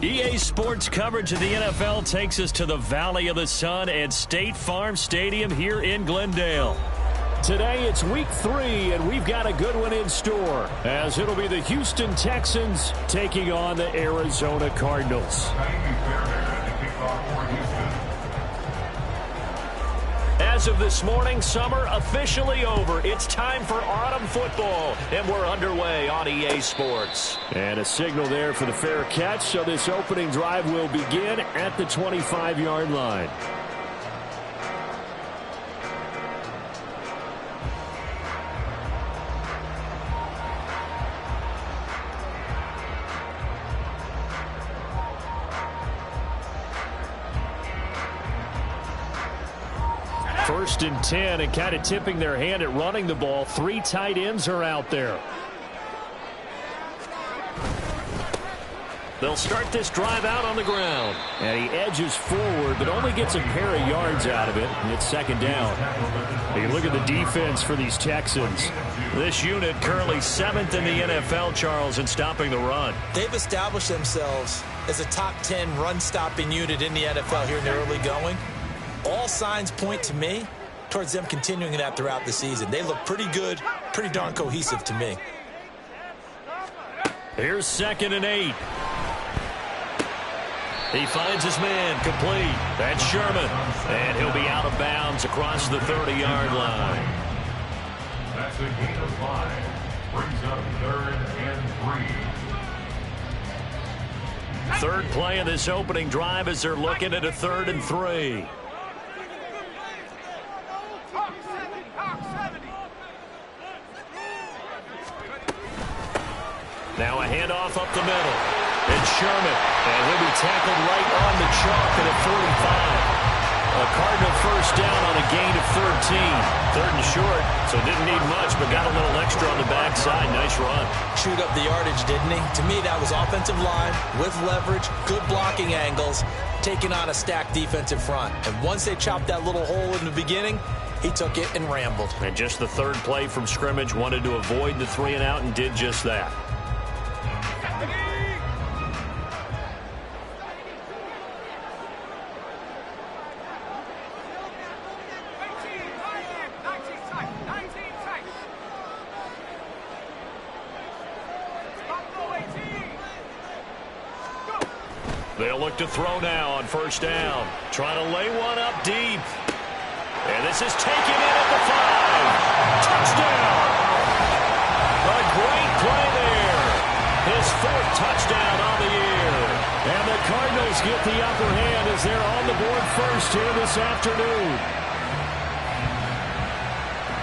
EA Sports coverage of the NFL takes us to the Valley of the Sun at State Farm Stadium here in Glendale. Today it's week 3, and we've got a good one in store, as it'll be the Houston Texans taking on the Arizona Cardinals. As of this morning, summer officially over. It's time for autumn football, and we're underway on EA Sports. And a signal there for the fair catch, so this opening drive will begin at the 25-yard line. First and 10, and kind of tipping their hand at running the ball. 3 tight ends are out there. They'll start this drive out on the ground. And he edges forward, but only gets a pair of yards out of it. And it's second down. You look at the defense for these Texans. This unit currently 7th in the NFL, Charles, in stopping the run. They've established themselves as a top 10 run-stopping unit in the NFL here in the early going. All signs point to me towards them continuing that throughout the season. They look pretty good, pretty darn cohesive to me. Here's 2nd and 8. He finds his man complete. That's Sherman. And he'll be out of bounds across the 30-yard line. That's a gain of 5. Brings up 3rd and 3. Third play of this opening drive as they're looking at a 3rd and 3. Now a handoff up the middle. It's Sherman, and he'll be tackled right on the chalk at a 45. A Cardinal first down on a gain of 13. 3rd and short, so didn't need much, but got a little extra on the backside. Nice run. Chewed up the yardage, didn't he? To me, that was offensive line with leverage, good blocking angles, taking on a stacked defensive front. And once they chopped that little hole in the beginning, he took it and rambled. And just the 3rd play from scrimmage, wanted to avoid the 3 and out and did just that. They'll look to throw now on first down. Trying to lay one up deep. And this is taken in at the 5. Touchdown! A great play there. His 4th touchdown on the year. And the Cardinals get the upper hand as they're on the board first here this afternoon.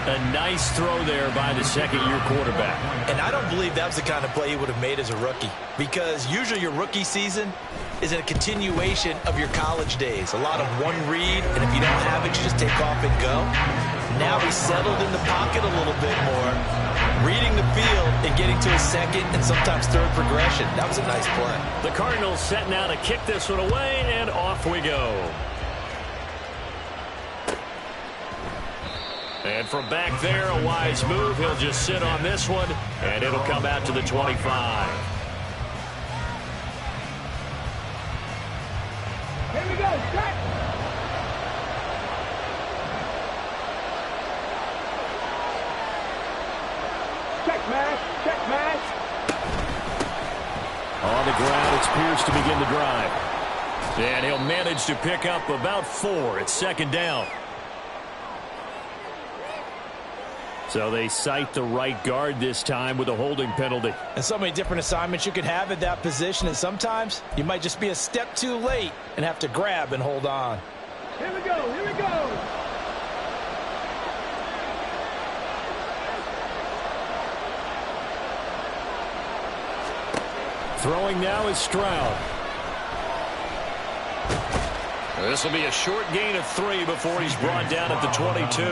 A nice throw there by the second-year quarterback. And I don't believe that was the kind of play he would have made as a rookie, because usually your rookie season is a continuation of your college days. A lot of one read, and if you don't have it, you just take off and go. Now he's settled in the pocket a little bit more, reading the field and getting to his 2nd and sometimes 3rd progression. That was a nice play. The Cardinals setting out to kick this one away, and off we go. And from back there, a wise move. He'll just sit on this one, and it'll come out to the 25. Here we go, set! Check match. On the ground, it's Pierce to begin the drive. And he'll manage to pick up about 4. It's 2nd down. So they cite the right guard this time with a holding penalty. And so many different assignments you could have at that position, and sometimes you might just be a step too late and have to grab and hold on. Here we go. Throwing now is Stroud. This will be a short gain of 3 before he's brought down at the 22.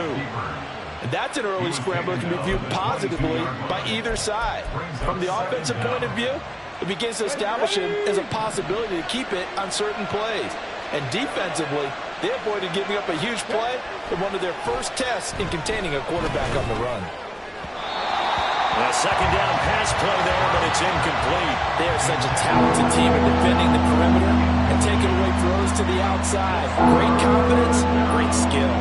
And that's an early scramble that can be viewed positively by either side. From the offensive point of view, it begins to establish him as a possibility to keep it on certain plays. And defensively, they avoided giving up a huge play in one of their first tests in containing a quarterback on the run. A second down pass play there, but it's incomplete. They are such a talented team at defending the perimeter and taking away throws to the outside. Great confidence, great skill.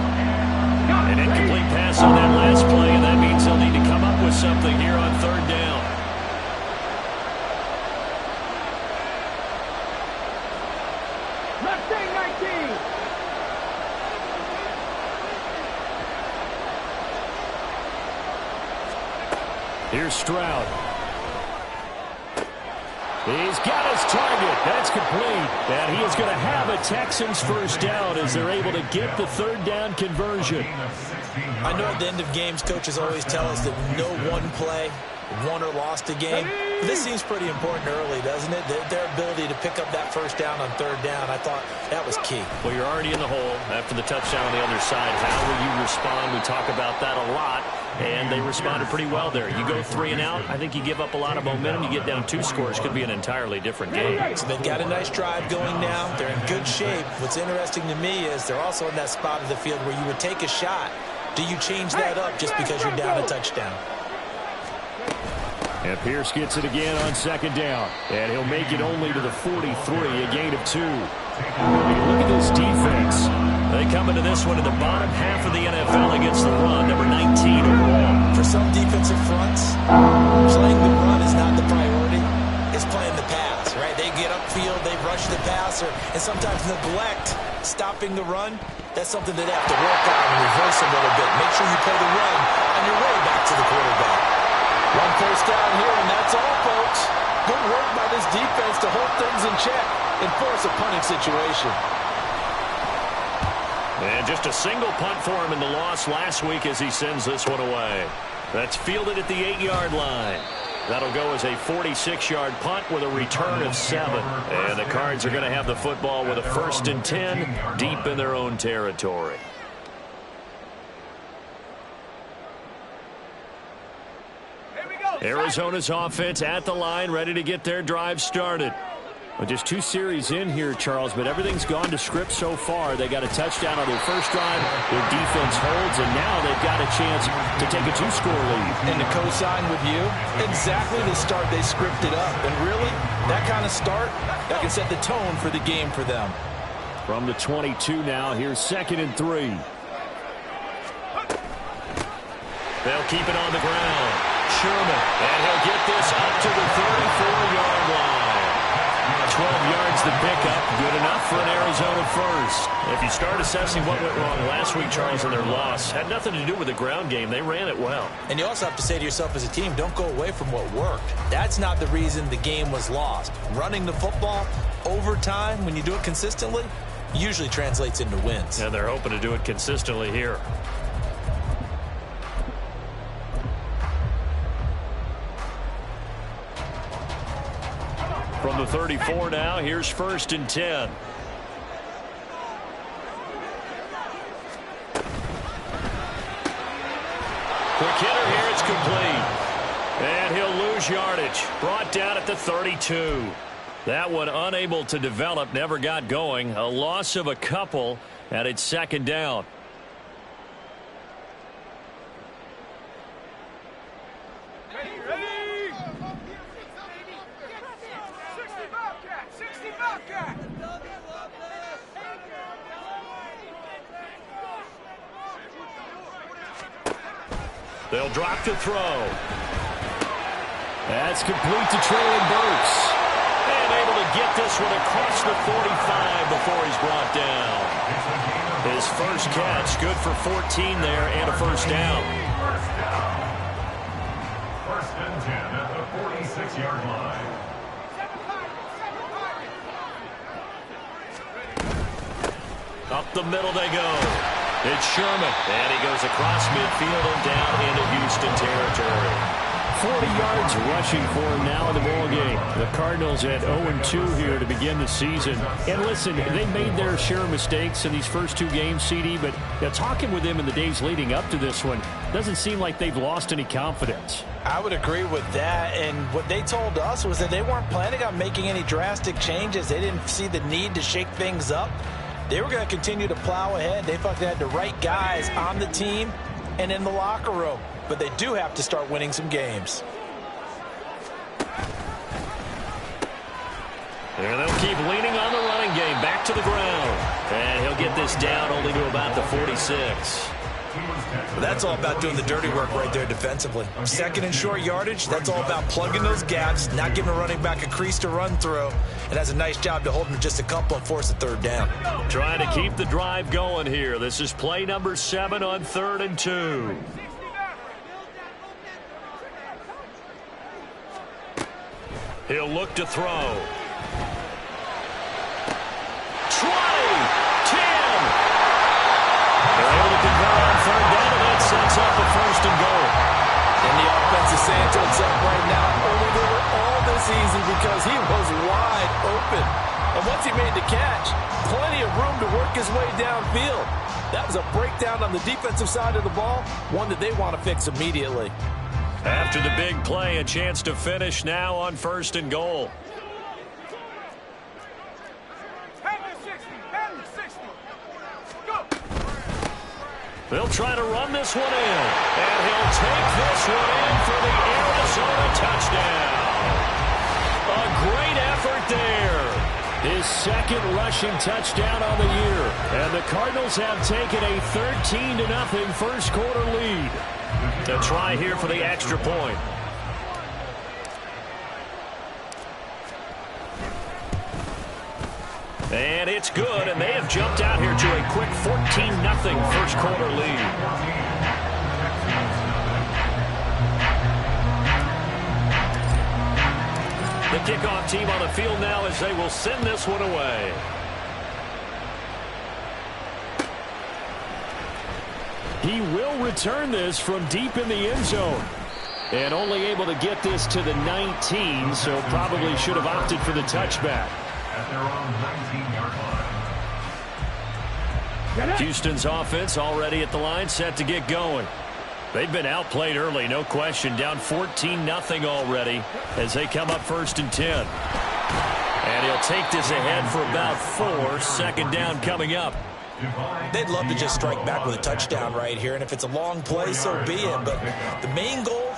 An incomplete pass on that last play, and that means they'll need to come up with something here on third down. Mustang 19. Here's Stroud. He's got his target. That's complete. And he is going to have a Texans first down as they're able to get the third down conversion. I know at the end of games, coaches always tell us that no one play won or lost a game. This seems pretty important early, doesn't it? Their ability to pick up that first down on third down, I thought that was key. Well, you're already in the hole after the touchdown on the other side. How will you respond? We talk about that a lot, and they responded pretty well there. You go 3 and out, I think you give up a lot of momentum. You get down 2 scores, could be an entirely different game. So they've got a nice drive going now. They're in good shape. What's interesting to me is they're also in that spot of the field where you would take a shot. Do you change that up just because you're down a touchdown? And Pierce gets it again on second down. And he'll make it only to the 43, a gain of 2. Look at this defense. They come into this one in the bottom half of the NFL against the run, number 19 overall. For some defensive fronts, playing the run is not the priority. It's playing the pass, right? They get upfield, they rush the passer, and sometimes neglect stopping the run. That's something that they have to work on and reverse a little bit. Make sure you play the run on your way back to the quarterback. One first down here, and that's all, folks. Good work by this defense to hold things in check and force a punting situation. And just a single punt for him in the loss last week as he sends this one away. That's fielded at the 8-yard line. That'll go as a 46-yard punt with a return of 7. And the Cards are going to have the football with a 1st and 10 deep in their own territory. Arizona's offense at the line, ready to get their drive started. Well, just 2 series in here, Charles, but everything's gone to script so far. They got a touchdown on their first drive. Their defense holds, and now they've got a chance to take a 2-score lead. And to co-sign with you, exactly the start they scripted up. And really, that kind of start, that can set the tone for the game for them. From the 22 now, here's 2nd and 3. They'll keep it on the ground. Sherman, and he'll get this up to the 34-yard line. 12 yards the pickup, good enough for an Arizona first. If you start assessing what went wrong last week, Charles, in their loss, had nothing to do with the ground game. They ran it well. And you also have to say to yourself as a team, don't go away from what worked. That's not the reason the game was lost. Running the football over time, when you do it consistently, usually translates into wins. And they're hoping to do it consistently here. From the 34 now, here's 1st and 10. Quick hitter here, it's complete. And he'll lose yardage. Brought down at the 32. That one unable to develop, never got going. A loss of a couple, and it's 2nd down. They'll drop to throw. That's complete to Traylon Burks. And able to get this one across the 45 before he's brought down. His first catch, good for 14 there and a first down. First and 10 at the 46-yard line. Up the middle they go. It's Sherman, and he goes across midfield and down into Houston territory. 40 yards rushing for him now in the ball game. The Cardinals at 0-2 here to begin the season. And listen, they made their share of mistakes in these first 2 games, CD, but talking with them in the days leading up to this one, doesn't seem like they've lost any confidence. I would agree with that, and what they told us was that they weren't planning on making any drastic changes. They didn't see the need to shake things up. They were going to continue to plow ahead. They felt they had the right guys on the team and in the locker room. But they do have to start winning some games. And they'll keep leaning on the running game. Back to the ground. And he'll get this down only to about the 46. Well, that's all about doing the dirty work right there defensively. Second and short yardage, that's all about plugging those gaps, not giving a running back a crease to run through, and has a nice job to hold him to just a couple and force a third down. Trying to keep the drive going here. This is play number 7 on 3rd and 2. He'll look to throw. 20, 10. They're able to convert on 3rd down, and that sets up the 1st and goal. And the offense is saying to itself right now, only they were all this easy because he was wide open. And once he made the catch, plenty of room to work his way downfield. That was a breakdown on the defensive side of the ball, one that they want to fix immediately. After the big play, a chance to finish now on 1st and goal. They'll try to run this one in, and he'll take this one in for the Arizona touchdown. A great effort there. His 2nd rushing touchdown on the year. And the Cardinals have taken a 13-0 first quarter lead. To try here for the extra point. And it's good, and they have jumped out here to a quick 14-0 first quarter lead. The kickoff team on the field now as they will send this one away. He will return this from deep in the end zone. And only able to get this to the 19, so probably should have opted for the touchback. At their own 19-yard line. Houston's offense already at the line, set to get going. They've been outplayed early, no question. Down 14-0 already as they come up 1st and 10. And he'll take this ahead for about 4. 2nd down coming up. They'd love to just strike back with a touchdown right here, and if it's a long play, so be it. But the main goal,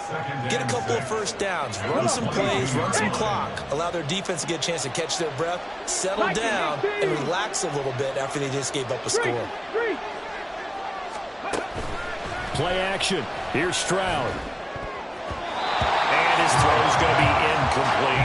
get a couple of first downs, run some plays, run some clock, allow their defense to get a chance to catch their breath, settle down, and relax a little bit after they just gave up a score. Play action. Here's Stroud. And his throw is going to be incomplete.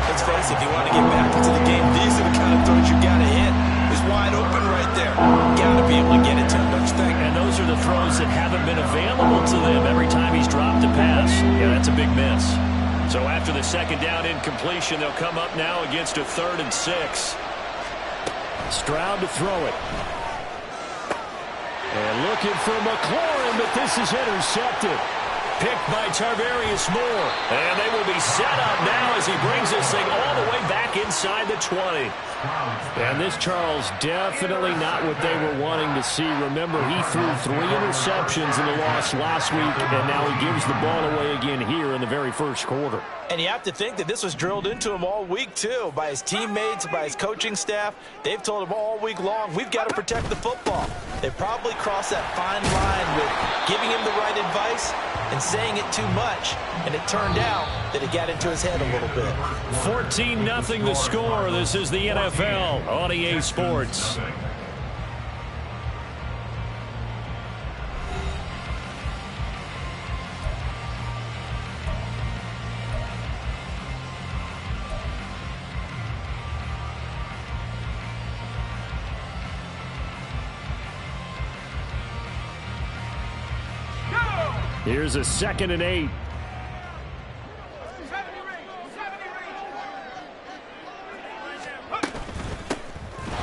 Let's face it, if you want to get back into the game, these are the kind of throws you got to hit. He's wide open right there. Got to be able to get it to him, don't you think? And those are the throws that haven't been available to them every time he's dropped a pass. Yeah, that's a big miss. So after the 2nd down incompletion, they'll come up now against a 3rd and 6. Stroud to throw it. And looking for McLaurin, but this is intercepted. Picked by Tarvarius Moore. And they will be set up now as he brings this thing all the way back inside the 20. And this, Charles, definitely not what they were wanting to see. Remember, he threw 3 interceptions in the loss last week, and now he gives the ball away again here in the very first quarter. And you have to think that this was drilled into him all week, too, by his teammates, by his coaching staff. They've told him all week long, we've got to protect the football. They probably crossed that fine line with giving him the right advice and saying it too much, and it turned out that it got into his head a little bit. 14-0 the score. This is the NFL on EA Sports. Here's a 2nd and 8.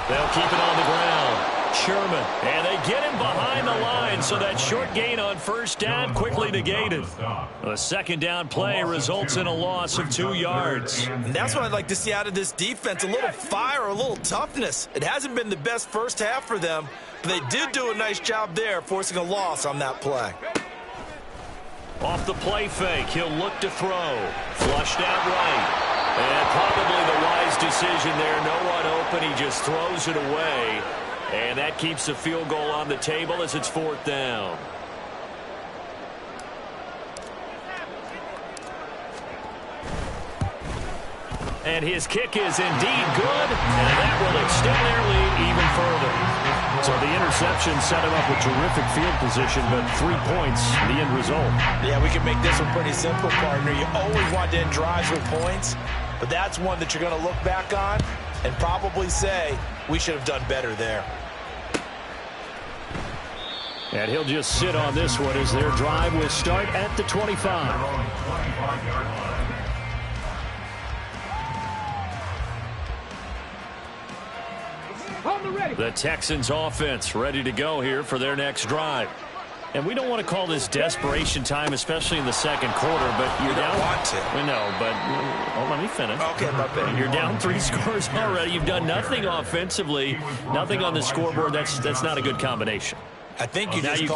They'll keep it on the ground. Sherman. And they get him behind the line, so that short gain on 1st down quickly negated. A 2nd down play results in a loss of 2 yards. And that's what I'd like to see out of this defense, a little fire, a little toughness. It hasn't been the best first half for them, but they did do a nice job there, forcing a loss on that play. Off the play fake, he'll look to throw. Flushed out right. And probably the wise decision there. No one open. He just throws it away. And that keeps the field goal on the table as it's 4th down. And his kick is indeed good, and that will extend their lead even further. So the interception set him up with terrific field position, but 3 points, the end result. Yeah, we can make this one pretty simple, partner. You always want to end drives with points, but that's one that you're going to look back on and probably say, we should have done better there. And he'll just sit on this one as their drive will start at the 25. The Texans offense ready to go here for their next drive. And we don't want to call this desperation time, especially in the second quarter, but you're down. Want to. No, but let me finish. Okay, my bad. You're down 3 scores already. You've done nothing offensively, nothing on the scoreboard. That's not a good combination. I think you just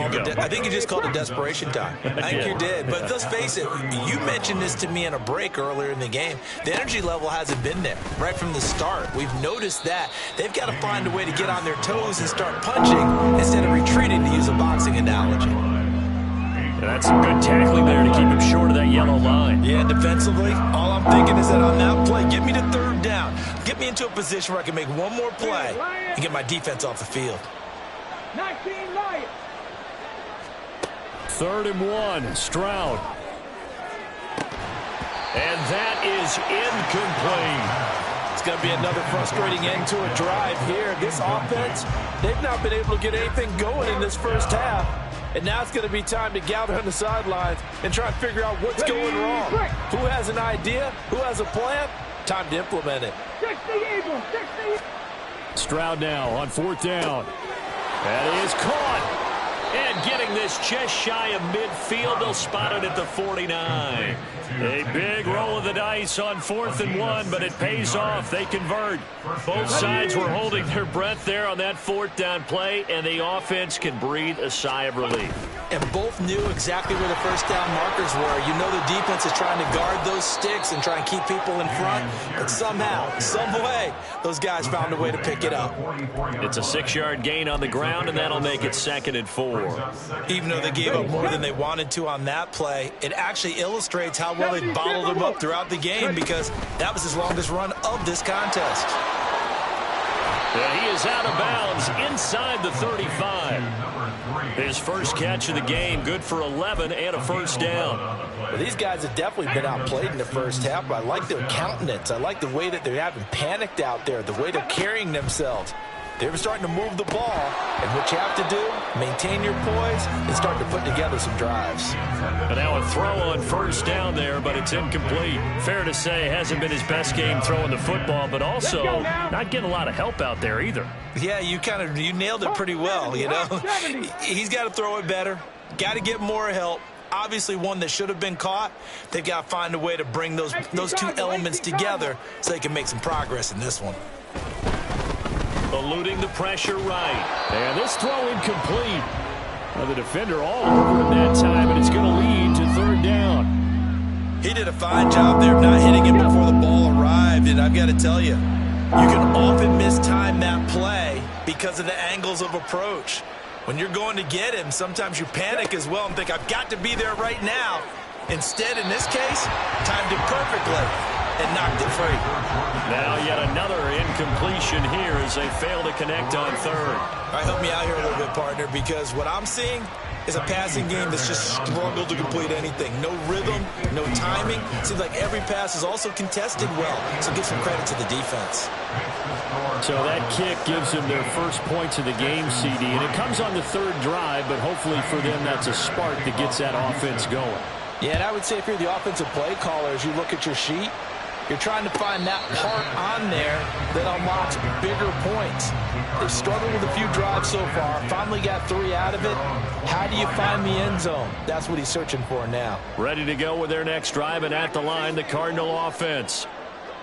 called it desperation time. I think you did. But let's face it, you mentioned this to me in a break earlier in the game. The energy level hasn't been there right from the start. We've noticed that. They've got to find a way to get on their toes and start punching instead of retreating, to use a boxing analogy. And that's some good tackling there to keep him short of that yellow line. Yeah, defensively, all I'm thinking is that on that play, get me to third down. Get me into a position where I can make one more play and get my defense off the field. 19 Lions. 3rd and 1, Stroud. And that is incomplete. It's going to be another frustrating end to a drive here. This offense, they've not been able to get anything going in this first half. And now it's going to be time to gather on the sidelines and try and figure out what's going wrong. Who has an idea? Who has a plan? Time to implement it. 60 Eagles, 60. Stroud now on 4th down. That is caught. And getting this just shy of midfield, they'll spot it at the 49. A big roll of the dice on 4th and 1, but it pays off. They convert. Both sides were holding their breath there on that 4th down play, and the offense can breathe a sigh of relief. And both knew exactly where the first down markers were. You know the defense is trying to guard those sticks and try and keep people in front. But somehow, some way, those guys found a way to pick it up. It's a 6-yard gain on the ground, and that'll make it 2nd and 4. Even though they gave up more than they wanted to on that play, it actually illustrates how well they bottled them up throughout the game, because that was his longest run of this contest. And he is out of bounds inside the 35. His first catch of the game, good for 11 and a first down. Well, these guys have definitely been outplayed in the first half, but I like their countenance. I like the way that they haven't panicked out there, the way they're carrying themselves. They're starting to move the ball, and what you have to do, maintain your poise and start to put together some drives. And now a throw on first down there, but it's incomplete. Fair to say, hasn't been his best game throwing the football, but also not getting a lot of help out there either. Yeah, you nailed it pretty well, you know. He's got to throw it better, got to get more help. Obviously one that should have been caught. They've got to find a way to bring those two elements together so they can make some progress in this one. Eluding the pressure right. And this throw incomplete. Now the defender all over him that time, and it's going to lead to 3rd down. He did a fine job there of not hitting him before the ball arrived, and I've got to tell you, you can often mistime that play because of the angles of approach. When you're going to get him, sometimes you panic as well and think, I've got to be there right now. Instead, in this case, timed it perfectly and knocked it free. Now yet another incompletion here as they fail to connect on 3rd. All right, help me out here a little bit, partner, because what I'm seeing is a passing game that's just struggled to complete anything. No rhythm, no timing. Seems like every pass is also contested well, so give some credit to the defense. So that kick gives them their first points of the game, CD, and it comes on the 3rd drive, but hopefully for them that's a spark that gets that offense going. Yeah, and I would say if you're the offensive play caller, as you look at your sheet, you're trying to find that part on there that unlocks bigger points. They've struggled with a few drives so far, finally got 3 out of it. How do you find the end zone? That's what he's searching for now. Ready to go with their next drive, and at the line, the Cardinal offense.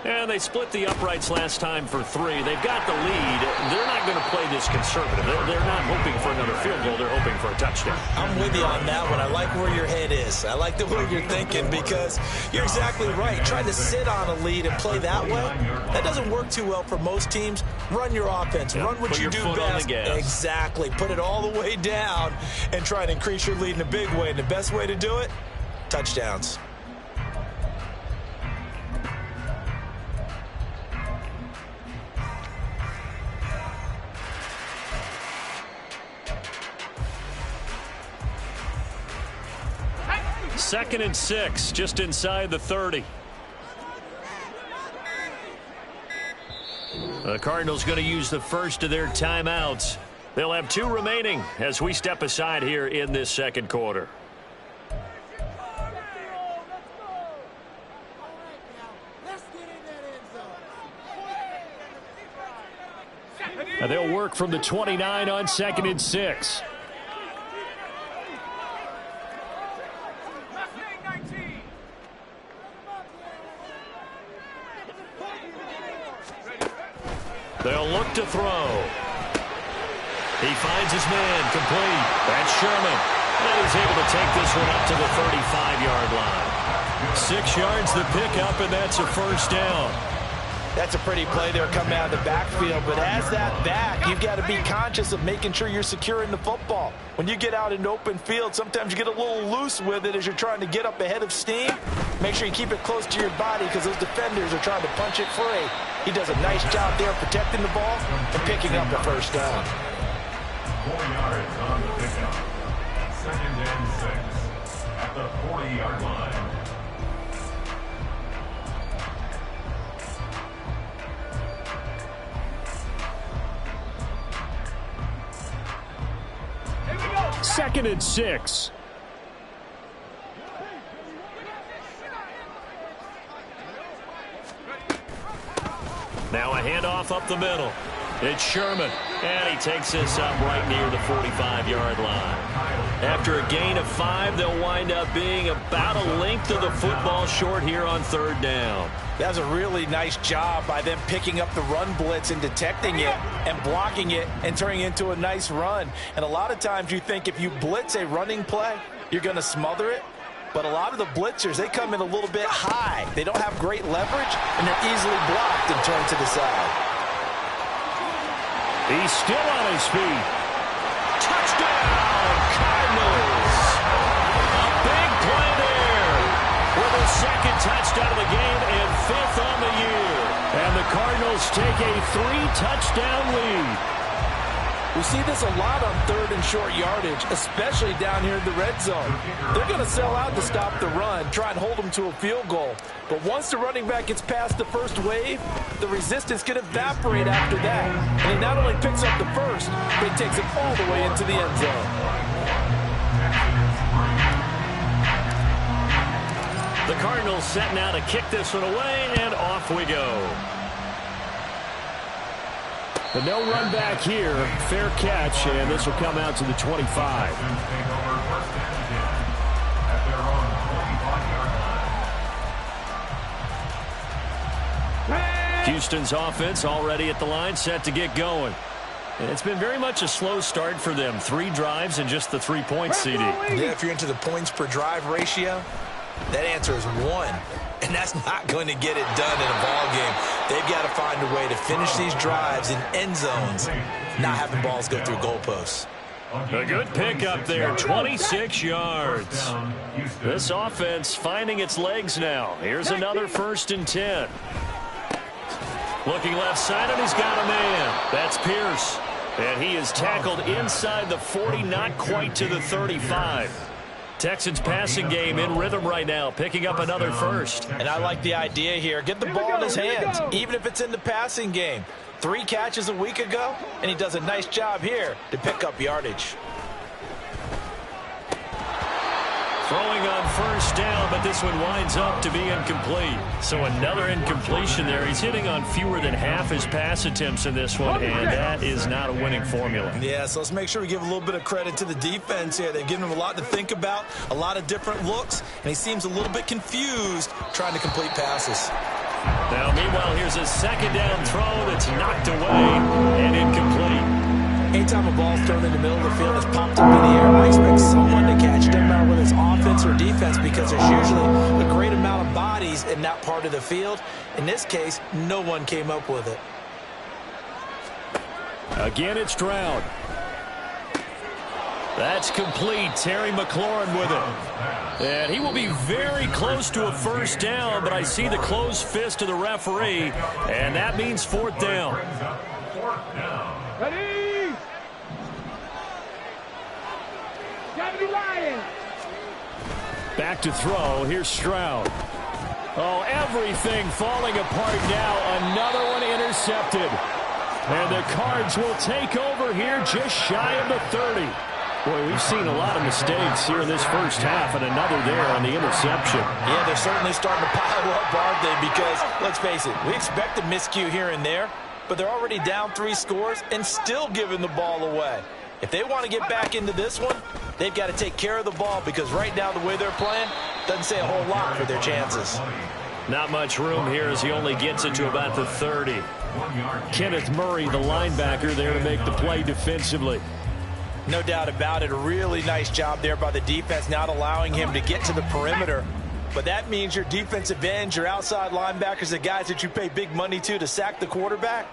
And they split the uprights last time for 3. They've got the lead. They're not going to play this conservative. They're not hoping for another field goal. They're hoping for a touchdown. I'm with you on that one. I like where your head is. I like the way you're thinking, because you're exactly right. Trying to sit on a lead and play that way, that doesn't work too well for most teams. Run your offense. Run what you do best. Exactly. Put it all the way down and try and increase your lead in a big way. And the best way to do it, touchdowns. 2nd and 6, just inside the 30. The Cardinals going to use the first of their timeouts. They'll have 2 remaining as we step aside here in this second quarter. And they'll work from the 29 on 2nd and 6. They'll look to throw. He finds his man complete. That's Sherman. And he's able to take this one up to the 35-yard line. 6 yards the pickup, and that's a first down. That's a pretty play there coming out of the backfield, but as that back, you've got to be conscious of making sure you're securing the football. When you get out in open field, sometimes you get a little loose with it as you're trying to get up ahead of steam. Make sure you keep it close to your body because those defenders are trying to punch it free. He does a nice job there protecting the ball and picking up the first down. 4 yards on the pickup. 2nd and 6 at the 40-yard line. Second and 6. Now a handoff up the middle. It's Sherman, and he takes this up right near the 45-yard line. After a gain of 5, they'll wind up being about a length of the football short here on 3rd down. That was a really nice job by them picking up the run blitz and detecting it and blocking it and turning it into a nice run. And a lot of times you think if you blitz a running play, you're going to smother it. But a lot of the blitzers, they come in a little bit high. They don't have great leverage, and they're easily blocked and turned to the side. He's still on his feet. Touchdown, Cardinals. A big play there with a 2nd touchdown of the game and 5th on the year. And the Cardinals take a 3-touchdown lead. We see this a lot on 3rd and short yardage, especially down here in the red zone. They're going to sell out to stop the run, try and hold them to a field goal. But once the running back gets past the first wave, the resistance can evaporate after that. And he not only picks up the first, but he takes it all the way into the end zone. The Cardinals set now to kick this one away, and off we go. But no run back here. Fair catch, and this will come out to the 25. Houston's offense already at the line, set to get going. And it's been very much a slow start for them. 3 drives and just the 3 points, CD. Yeah, if you're into the points per drive ratio, that answer is 1. And that's not going to get it done in a ball game. They've got to find a way to finish these drives in end zones, not having balls go through goalposts. A good pickup there, 26 yards. This offense finding its legs now. Here's another 1st and 10. Looking left side, and he's got a man. That's Pierce. And he is tackled inside the 40, not quite to the 35. Texans passing game in rhythm right now, picking up another first. And I like the idea here. Get the ball in his hands, even if it's in the passing game. 3 catches a week ago, and he does a nice job here to pick up yardage. Throwing on 1st down, but this one winds up to be incomplete. So another incompletion there. He's hitting on fewer than half his pass attempts in this one, and that is not a winning formula. Yeah, so let's make sure we give a little bit of credit to the defense here. They've given him a lot to think about, a lot of different looks, and he seems a little bit confused trying to complete passes. Now, meanwhile, here's a 2nd down throw that's knocked away and incomplete. Anytime a ball's thrown in the middle of the field that's popped up in the air, I expect someone to catch it, no matter whether it's offense or defense, because there's usually a great amount of bodies in that part of the field. In this case, no one came up with it. Again, it's Stroud. That's complete. Terry McLaurin with it. And he will be very close to a 1st down, but I see the closed fist of the referee, and that means 4th down. Ready? back to throw. Here's Stroud. Oh, everything falling apart now. Another one intercepted. And the Cards will take over here just shy of the 30. Boy, we've seen a lot of mistakes here in this first half, and another there on the interception. Yeah, they're certainly starting to pile up, aren't they? Because, let's face it, we expect a miscue here and there, but they're already down 3 scores and still giving the ball away. If they want to get back into this one, they've got to take care of the ball, because right now the way they're playing doesn't say a whole lot for their chances. Not much room here as he only gets it to about the 30. Kenneth Murray, the linebacker, there to make the play defensively. No doubt about it. A really nice job there by the defense, not allowing him to get to the perimeter. But that means your defensive ends, your outside linebackers, the guys that you pay big money to sack the quarterback,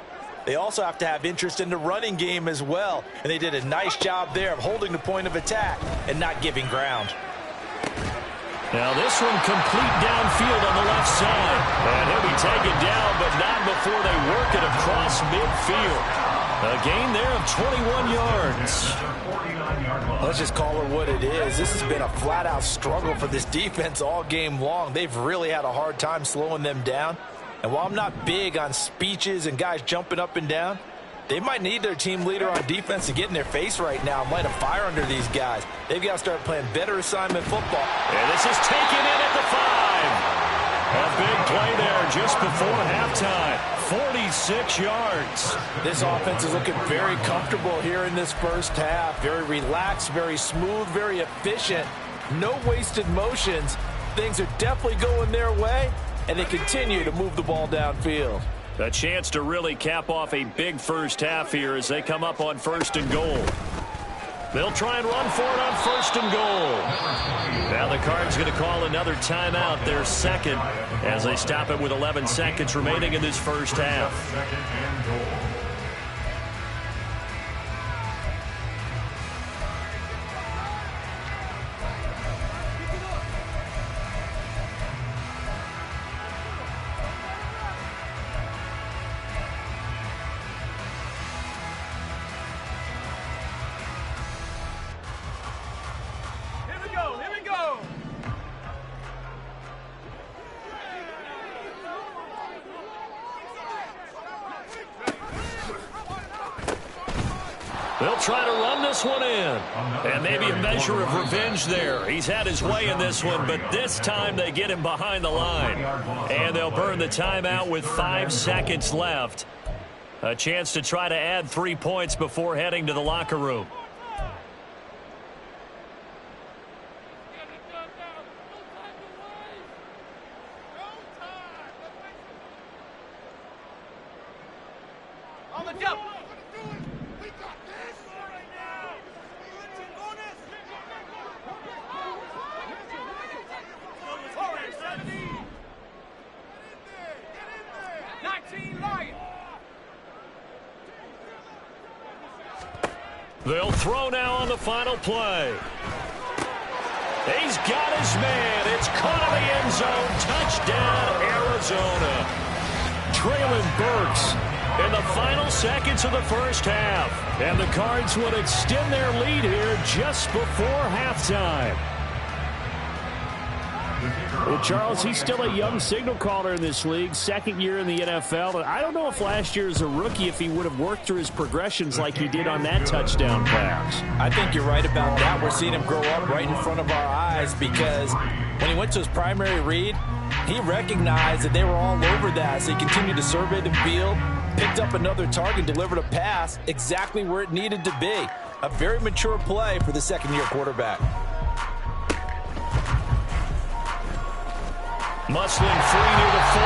they also have to have interest in the running game as well. And they did a nice job there of holding the point of attack and not giving ground. Now this one complete downfield on the left side. And he'll be taken down, but not before they work it across midfield. A gain there of 21 yards. Let's just call it what it is. This has been a flat-out struggle for this defense all game long. They've really had a hard time slowing them down. And while I'm not big on speeches and guys jumping up and down, they might need their team leader on defense to get in their face right now and light a fire under these guys. They've got to start playing better assignment football. And this is taken in at the 5. A big play there just before halftime. 46 yards. This offense is looking very comfortable here in this first half. Very relaxed, very smooth, very efficient. No wasted motions. Things are definitely going their way, and they continue to move the ball downfield. A chance to really cap off a big first half here as they come up on 1st and goal. They'll try and run for it on 1st and goal. Now the Cards going to call another timeout, their second, as they stop it with 11 seconds remaining in this first half. They'll try to run this one in. And maybe a measure of revenge there. He's had his way in this one, but this time they get him behind the line. And they'll burn the timeout with 5 seconds left. A chance to try to add 3 points before heading to the locker room. On the jump. They'll throw now on the final play. He's got his man. It's caught in the end zone. Touchdown, Arizona. Traylon Burks in the final seconds of the first half. And the Cards would extend their lead here just before halftime. Well, Charles, he's still a young signal caller in this league, 2nd year in the NFL. And I don't know if last year as a rookie, if he would have worked through his progressions like he did on that touchdown pass. I think you're right about that. We're seeing him grow up right in front of our eyes, because when he went to his primary read, he recognized that they were all over that. So he continued to survey the field, picked up another target, delivered a pass exactly where it needed to be. A very mature play for the 2nd-year quarterback. Musling free near the 40.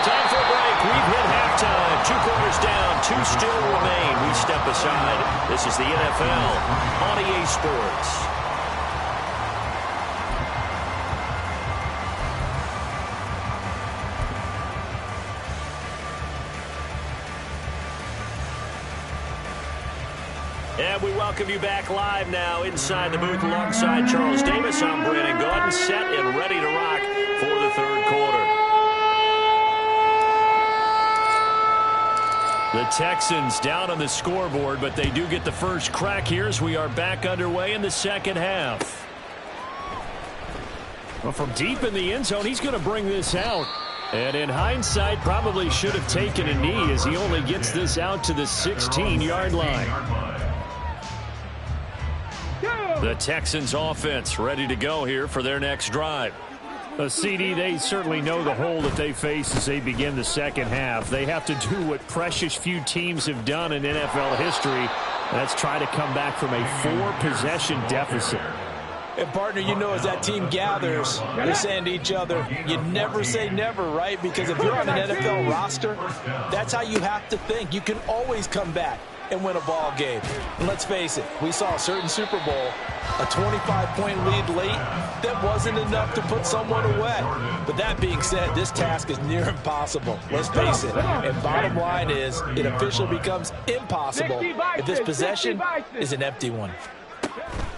Time for a break. We've hit halftime. 2 quarters down. 2 still remain. We step aside. This is the NFL on EA Sports. And we welcome you back live now inside the booth alongside Charles Davis. I'm Brandon Gaudin, set and ready to rock for the 3rd quarter. The Texans down on the scoreboard, but they do get the first crack here as we are back underway in the second half. Well, from deep in the end zone, he's going to bring this out. And in hindsight, probably should have taken a knee as he only gets this out to the 16-yard line. The Texans offense ready to go here for their next drive. CD, they certainly know the hole that they face as they begin the second half. They have to do what precious few teams have done in NFL history. That's try to come back from a 4-possession deficit. And, partner, you know, as that team gathers, they're saying to each other, you never say never, right? Because if you're on an NFL roster, that's how you have to think. You can always come back and win a ball game. And let's face it, we saw a certain Super Bowl, a 25-point lead late, that wasn't enough to put someone away. But that being said, this task is near impossible. Let's face it. And bottom line is, it officially becomes impossible if this possession is an empty one.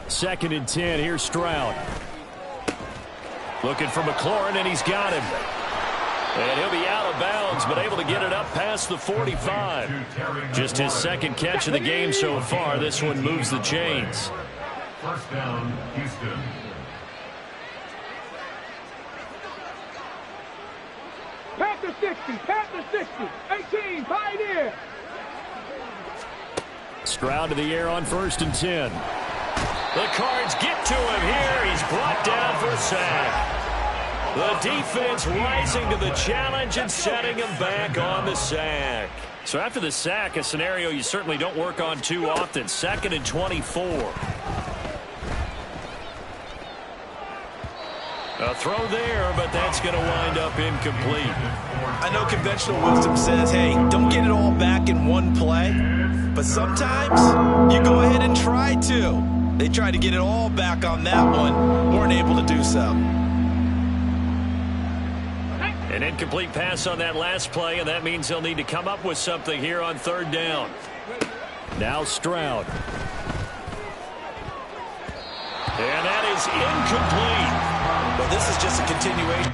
2nd and 10. Here's Stroud. Looking for McLaurin, and he's got him. And he'll be out of bounds, but able to get it up past the 45. Just his 2nd catch of the game so far. This one moves the chains. First down, Houston. Panther 60, Panther 60, 18, Pioneer. Stroud to the air on 1st and 10. The Cards get to him here. He's brought down for a sack. The defense rising to the challenge and setting him back on the sack. So after the sack, a scenario you certainly don't work on too often. 2nd and 24. A throw there, but that's going to wind up incomplete. I know conventional wisdom says, hey, don't get it all back in one play. But sometimes you go ahead and try to. They tried to get it all back on that one. Weren't able to do so. An incomplete pass on that last play, and that means they'll need to come up with something here on 3rd down. Now Stroud. And that is incomplete. Well, this is just a continuation.